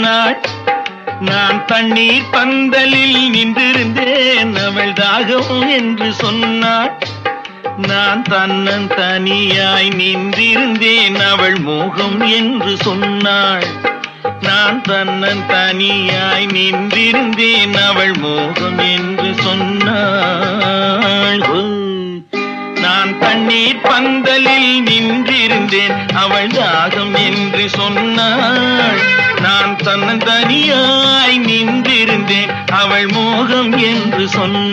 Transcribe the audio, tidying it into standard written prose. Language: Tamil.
சொன்னாள். நான் தண்ணீர் பந்தலில் நின்றிருந்தேன், அவள் தாகம் என்று சொன்னாள். நான் தன்னன் தனியாய் நின்றிருந்தேன், அவள் மோகம் என்று சொன்னாள். நான் தன்னன் தனியாய் நின்றிருந்தேன், அவள் மோகம் என்று சொன்னாள். நான் தண்ணீர் பந்தலில் நின்றிருந்தேன், அவள் தாகம் என்று சொன்னாள். நான் தன்னன் தனியாய் நின்றிருந்தேன், அவள் மோகம் என்று சொன்னாள்.